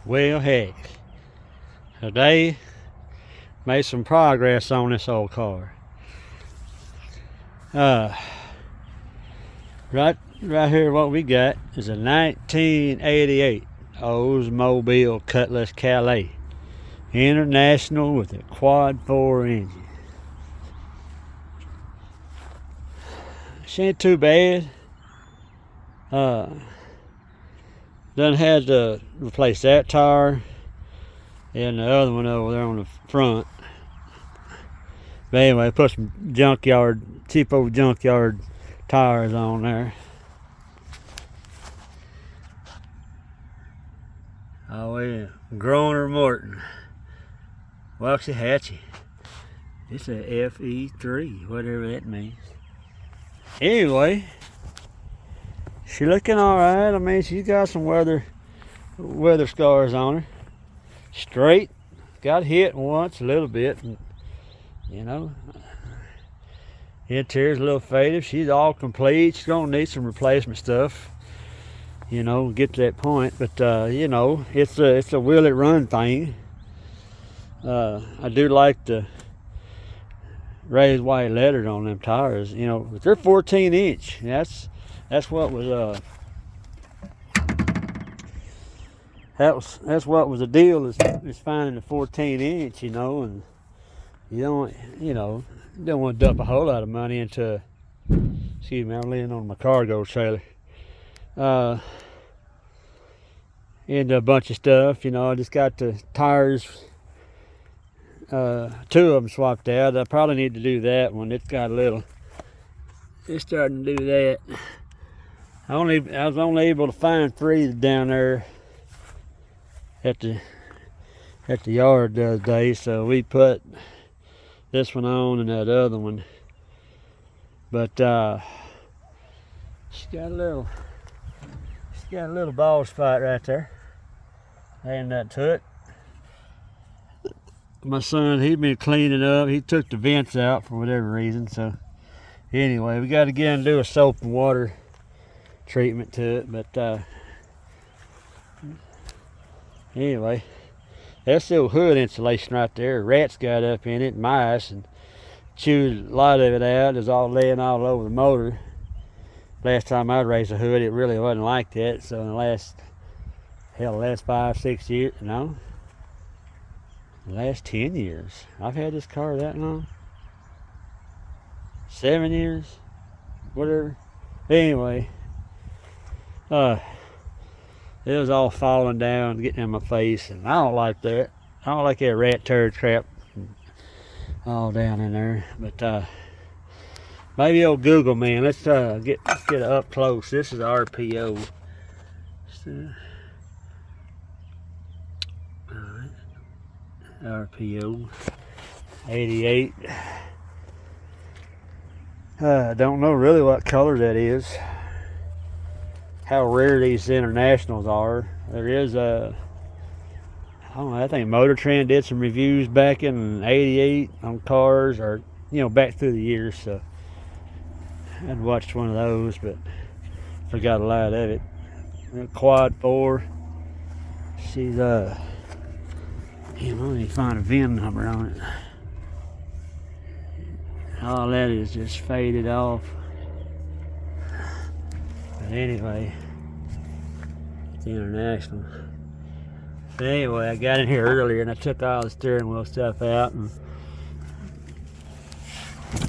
Well, heck, today made some progress on this old car. Right here, what we got is a 1988 Oldsmobile Cutlass Calais International with a quad 4 engine. She ain't too bad. Done had to replace that tire and the other one over there on the front. But anyway, put some cheap old junkyard tires on there. Oh yeah, Groner Morton, Waxahachie. It's a FE3, whatever that means. Anyway, she looking all right. I mean, she's got some weather scars on her. Straight, got hit once a little bit, and you know, interior's a little faded. She's all complete. She's gonna need some replacement stuff, you know, get to that point. But you know, it's a will it run thing. I do like the raised white letters on them tires. You know, but they're 14 inch. That's what was that's what was the deal is finding the 14 inch. You know, and you don't want to dump a whole lot of money into. Excuse me, I'm leaning on my cargo trailer. Into a bunch of stuff. You know, I just got the tires. 2 of them swapped out. I probably need to do that one. It's got a little. It's starting to do that. I was only able to find 3 down there at the yard the other day, so we put this one on and that other one. But she's got a little bald spot right there. Adding that to it. My son, he'd been cleaning up. He took the vents out for whatever reason. So anyway, we got to get and do a soap and water treatment to it. But anyway, that's the old hood insulation right there. Rats got up in it, mice, and chewed a lot of it out. It was all laying all over the motor. Last time I raised a hood, it really wasn't like that. So in the last 5-6 years, no. The last 10 years. I've had this car that long. 7 years, whatever. Anyway, it was all falling down, getting in my face, and I don't like that. I don't like that rat turd crap all down in there. But maybe old Google man. Let's get it up close. This is the RPO. So, RPO 88. Don't know really what color that is. How rare these internationals are. There is I don't know, I think Motor Trend did some reviews back in 88 on cars, or back through the years, so I'd watched one of those, but forgot a lot of it. Quad 4. She's let me find a VIN number on it. All that is just faded off. But anyway, it's international. But anyway, I got in here earlier and I took all the steering wheel stuff out, and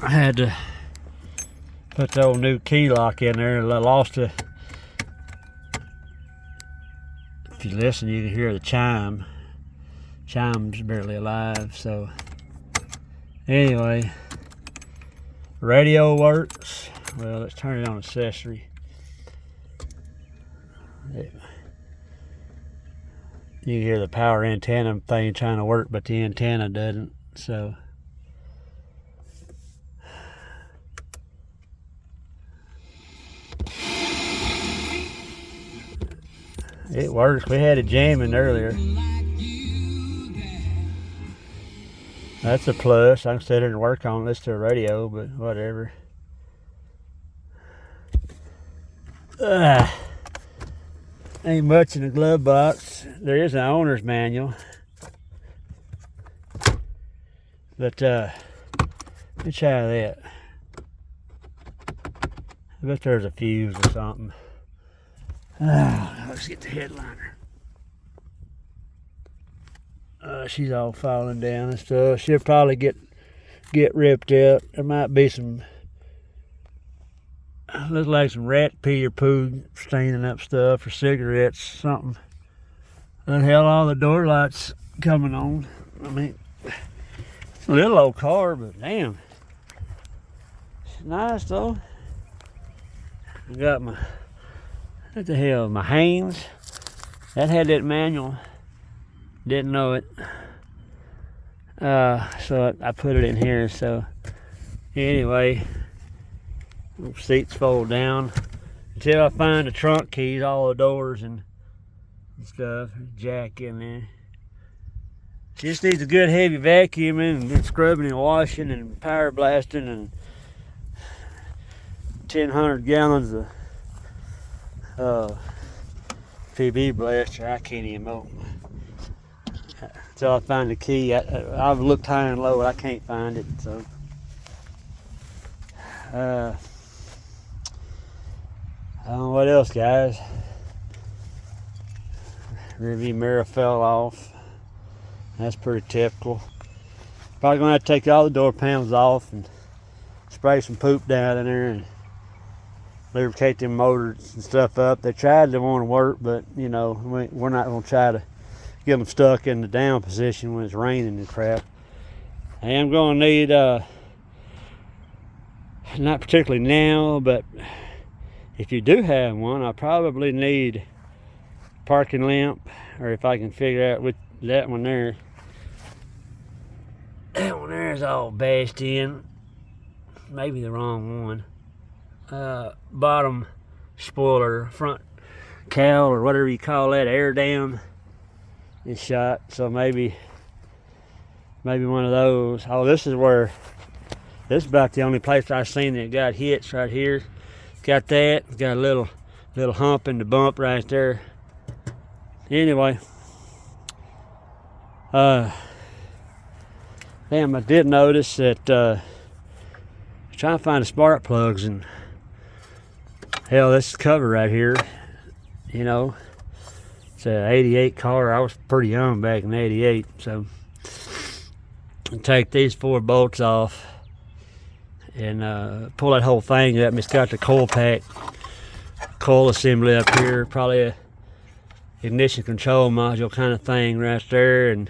I had to put the old new key lock in there. I lost it. If you listen, you can hear the chime. Chime's barely alive. So anyway, radio works. Well, let's turn it on accessory. You can hear the power antenna thing trying to work, but the antenna doesn't. So it works. We had it jamming earlier. That's a plus. I can sit there and work on this to a radio, but whatever. Ain't much in the glove box. there is an owner's manual, but let's try that. I bet there's a fuse or something. Let's get the headliner. She's all falling down and stuff. She'll probably get ripped out. There might be some, looks like some rat pee or poo staining up stuff, or cigarettes, something. The hell, all the door lights coming on. I mean, it's a little old car, but damn, it's nice though. I got my, what the hell, my Haynes. That had that manual. Didn't know it. So I put it in here. So anyway, seats fold down until I find the trunk keys, all the doors and stuff. Jack in there. Just needs a good heavy vacuuming and scrubbing and washing and power blasting and 1,000 gallons of PB blaster. I can't even open. Until I find the key. I've looked high and low, but I can't find it. So I don't know what else, guys. Rearview mirror fell off. That's pretty typical. Probably gonna have to take all the door panels off and spray some poop down in there and lubricate them motors and stuff up. They tried to want to work, but you know, we're not gonna try to get them stuck in the down position when it's raining and crap. I am gonna need, not particularly now, but if you do have one, I probably need parking lamp, or if I can figure out which, that one there. That one there is all bashed in. Maybe the wrong one. Bottom spoiler, front cowl, or whatever you call that, air dam is shot. So maybe one of those. Oh, this is about the only place I've seen that got hits right here. Got that. It's got a little hump in the bump right there. Anyway, damn, I did notice that trying to find the spark plugs, and hell, this cover right here, you know, it's an 88 car. I was pretty young back in 88, so take these 4 bolts off and pull that whole thing up. It's got the coil pack, coil assembly up here, probably a ignition control module kind of thing right there, and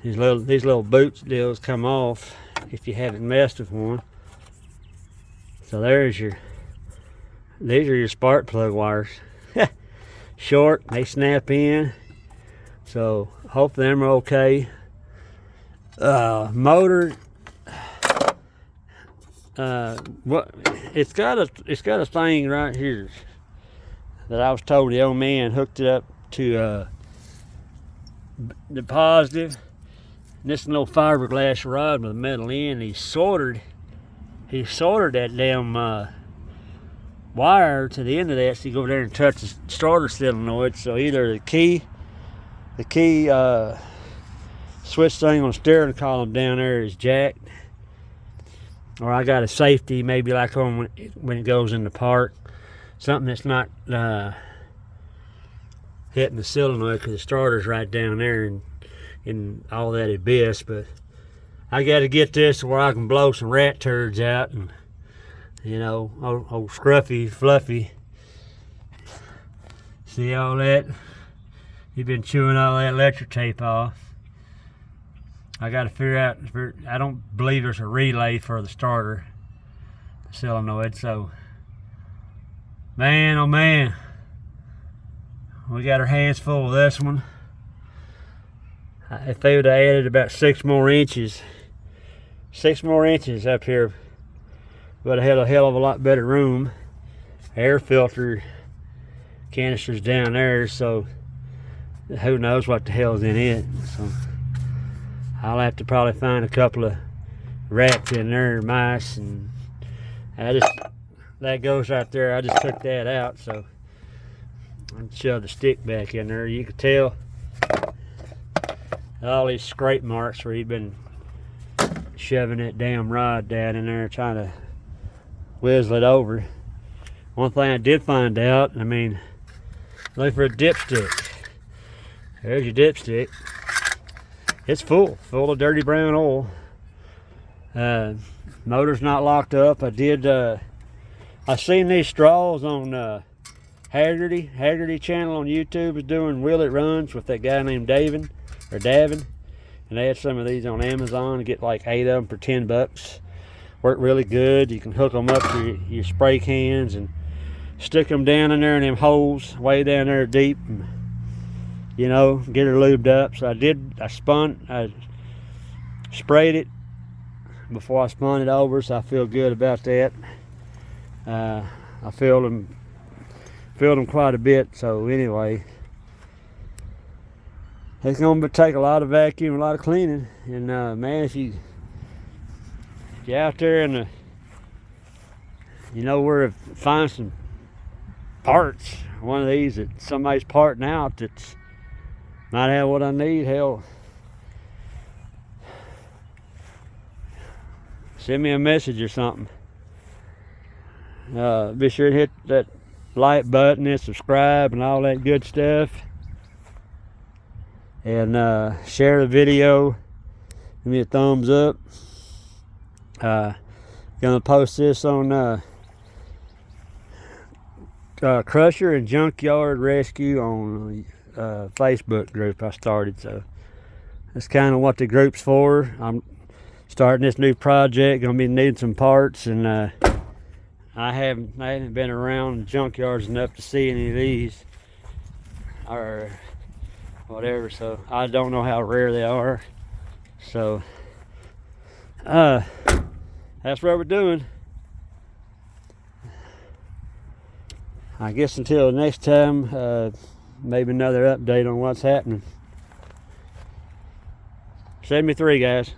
these little boot deals come off if you haven't messed with one. So these are your spark plug wires. Short, they snap in, so hopefully them are okay. Motor, what it's got a thing right here that I was told the old man hooked it up to the positive. And this little fiberglass rod with a metal end. He soldered that damn wire to the end of that, so you go over there and touch the starter solenoid. So either the key switch thing on the steering column down there is jacked, or I got a safety, maybe like on when it goes into park, something that's not hitting the solenoid, because the starter's right down there and in all that abyss. But I got to get this to where I can blow some rat turds out, and you know, old Scruffy, Fluffy. See all that? You've been chewing all that electric tape off. I got to figure out, I don't believe there's a relay for the starter solenoid, so man, oh man, we got our hands full with this one. If they would have added about 6 more inches up here, but I had a hell of a lot better room. Air filter canisters down there, so who knows what the hell's in it. So I'll have to probably find a couple of rats in there, mice, and that goes right there. I just took that out, so and shove the stick back in there. You could tell all these scrape marks where he'd been shoving that damn rod down in there trying to whizzle it over. One thing I did find out, I mean, look for a dipstick. There's your dipstick. It's full of dirty brown oil. Motor's not locked up. I seen these straws on Haggerty channel on YouTube is doing Will It Runs with that guy named Davin, and they had some of these on Amazon and get like 8 of them for $10. Work really good. You can hook them up to your spray cans and stick them down in there in them holes way down there deep, and, you know, get her lubed up. So I sprayed it before I spun it over, so I feel good about that. I filled them quite a bit. So anyway, it's gonna take a lot of vacuum, a lot of cleaning, and man, if you're out there and you know where to find some parts, one of these that somebody's parting out that's might have what I need, hell, send me a message or something. Be sure to hit that like button and subscribe and all that good stuff, and share the video. Give me a thumbs up. Gonna post this on Crusher and Junkyard Rescue on Facebook group I started. So that's kind of what the group's for. I'm starting this new project, gonna be needing some parts, and I haven't been around junkyards enough to see any of these or whatever, so I don't know how rare they are. So that's what we're doing. I guess until next time, maybe another update on what's happening. 73, guys.